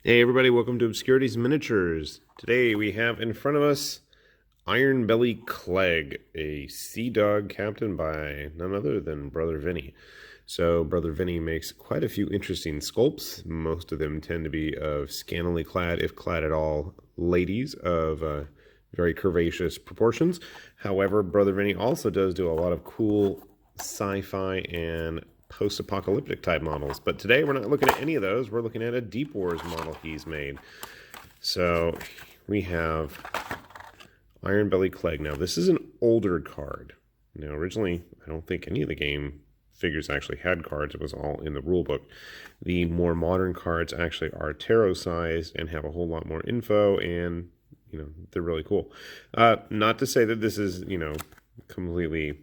Hey everybody, welcome to Obscurities Miniatures. Today we have in front of us Ironbelly Klegg, a sea dog captained by none other than Brother Vinny. So Brother Vinny makes quite a few interesting sculpts. Most of them tend to be of scantily clad, if clad at all, ladies of very curvaceous proportions. However, Brother Vinny also does do a lot of cool sci-fi and post-apocalyptic type models, but today we're not looking at any of those. We're looking at a Deep Wars model he's made. So we have Ironbelly Klegg. Now this is an older card. Now originally I don't think any of the game figures actually had cards. It was all in the rule book. The more modern cards actually are tarot sized and have a whole lot more info, and they're really cool. Not to say that this is completely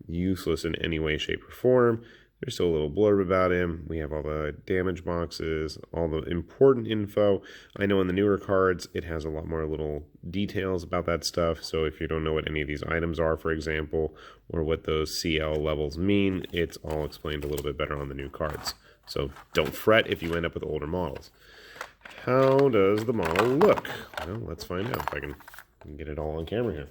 useless in any way, shape, or form. There's still a little blurb about him. We have all the damage boxes, all the important info. I know in the newer cards, it has a lot more little details about that stuff. So if you don't know what any of these items are, for example, or what those CL levels mean, it's all explained a little bit better on the new cards. So don't fret if you end up with older models. How does the model look? Well, let's find out if I can get it all on camera here.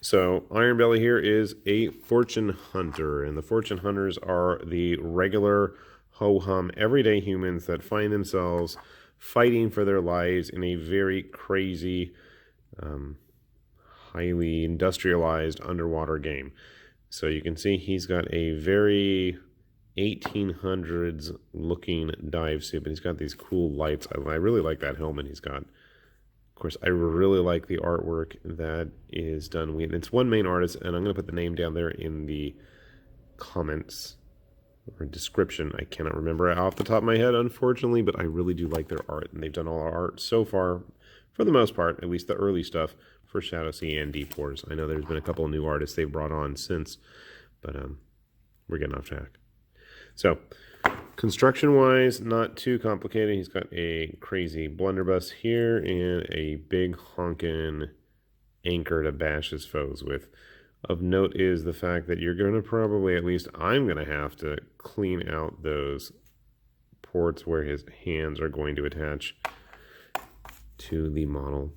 So Ironbelly here is a fortune hunter, and the fortune hunters are the regular ho-hum everyday humans that find themselves fighting for their lives in a very crazy, highly industrialized underwater game. So you can see he's got a very 1800s looking dive suit, but he's got these cool lights. I really like that helmet he's got. Of course, I really like the artwork that is done. It's one main artist, and I'm going to put the name down there in the comments or description. I cannot remember it off the top of my head, unfortunately, but I really do like their art, and they've done all our art so far, for the most part, at least the early stuff, for Shadow Sea and Deep Wars. I know there's been a couple of new artists they've brought on since, but we're getting off track. So, construction-wise, not too complicated. He's got a crazy blunderbuss here and a big honkin' anchor to bash his foes with. Of note is the fact that you're going to probably, at least I'm going to have to clean out those ports where his hands are going to attach to the model.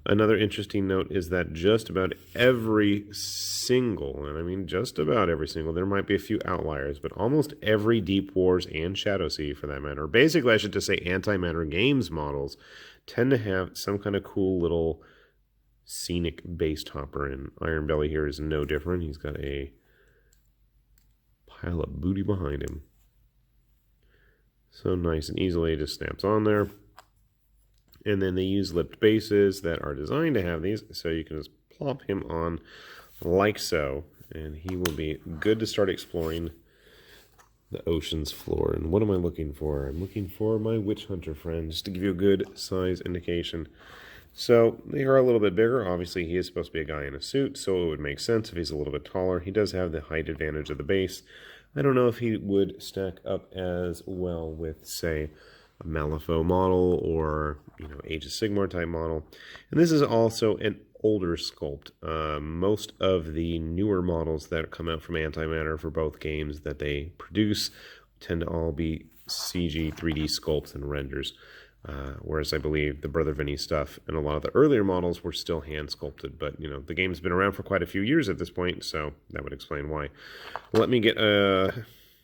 Another interesting note is that just about every single, and I mean just about every single, there might be a few outliers, but almost every Deep Wars and Shadow Sea, for that matter, basically I should just say Antimatter Games models, tend to have some kind of cool little scenic base topper, and Ironbelly here is no different. He's got a pile of booty behind him. So nice and easily it just snaps on there. And then they use lipped bases that are designed to have these, so you can just plop him on like so, and he will be good to start exploring the ocean's floor. And what am I looking for? I'm looking for my witch hunter friend, just to give you a good size indication. So they are a little bit bigger. Obviously, he is supposed to be a guy in a suit, so it would make sense if he's a little bit taller. He does have the height advantage of the base. I don't know if he would stack up as well with, say, a Malifaux model or Age of Sigmar type model. And this is also an older sculpt. Most of the newer models that come out from Antimatter for both games that they produce tend to all be CG 3D sculpts and renders. Whereas I believe the Brother Vinny stuff and a lot of the earlier models were still hand sculpted. But the game's been around for quite a few years at this point, so that would explain why. Let me get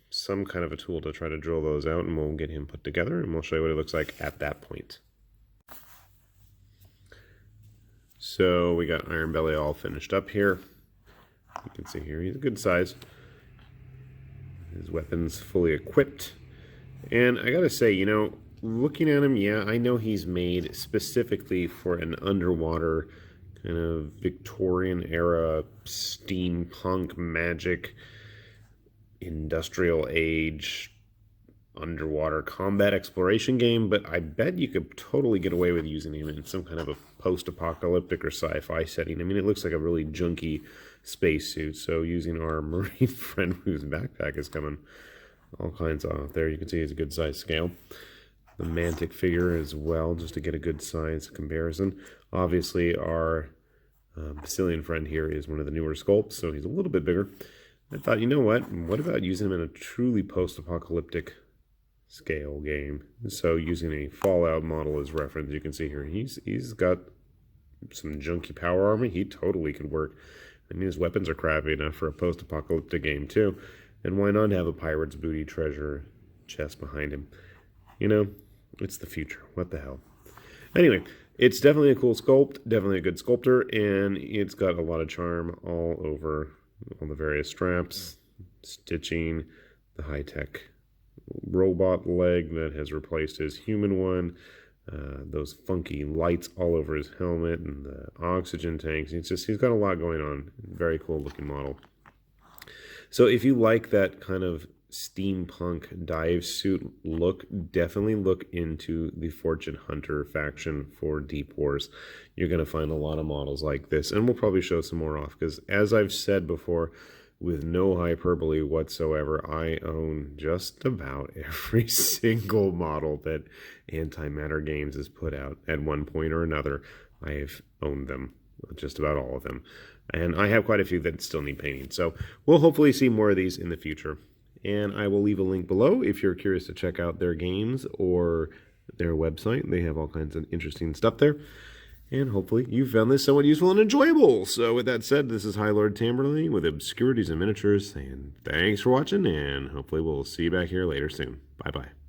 some kind of a tool to try to drill those out, and we'll get him put together, and we'll show you what it looks like at that point. So we got Ironbelly all finished up here. You can see here he's a good size. His weapon's fully equipped. And I gotta say, looking at him, yeah, I know he's made specifically for an underwater kind of Victorian era steampunk magic industrial age underwater combat exploration game, but I bet you could totally get away with using him in some kind of a post-apocalyptic or sci-fi setting. I mean, it looks like a really junky spacesuit, so using our marine friend whose backpack is coming all kinds off there, you can see it's a good size scale. The mantic figure as well, just to get a good size comparison. Obviously, our Basilian friend here is one of the newer sculpts, so he's a little bit bigger. I thought, what about using him in a truly post-apocalyptic scale game. So using a Fallout model as reference, you can see here he's got some junky power armor. He totally could work. I mean, his weapons are crappy enough for a post-apocalyptic game too. And why not have a pirate's booty treasure chest behind him? You know, it's the future. What the hell? Anyway, it's definitely a cool sculpt, definitely a good sculptor, and it's got a lot of charm all over all the various straps, stitching, the high-tech robot leg that has replaced his human one, those funky lights all over his helmet, and the oxygen tanks. He's got a lot going on. Very cool looking model. So if you like that kind of steampunk dive suit look, definitely look into the Fortune Hunter faction for Deep Wars. You're going to find a lot of models like this, and we'll probably show some more off, because as I've said before, with no hyperbole whatsoever, I own just about every single model that Antimatter Games has put out at one point or another. I've owned them, just about all of them. And I have quite a few that still need painting. So we'll hopefully see more of these in the future. And I will leave a link below if you're curious to check out their games or their website. They have all kinds of interesting stuff there. And hopefully you found this somewhat useful and enjoyable. So with that said, this is High Lord Tamberlane with Obscurities and Miniatures saying thanks for watching, and hopefully we'll see you back here later soon. Bye-bye.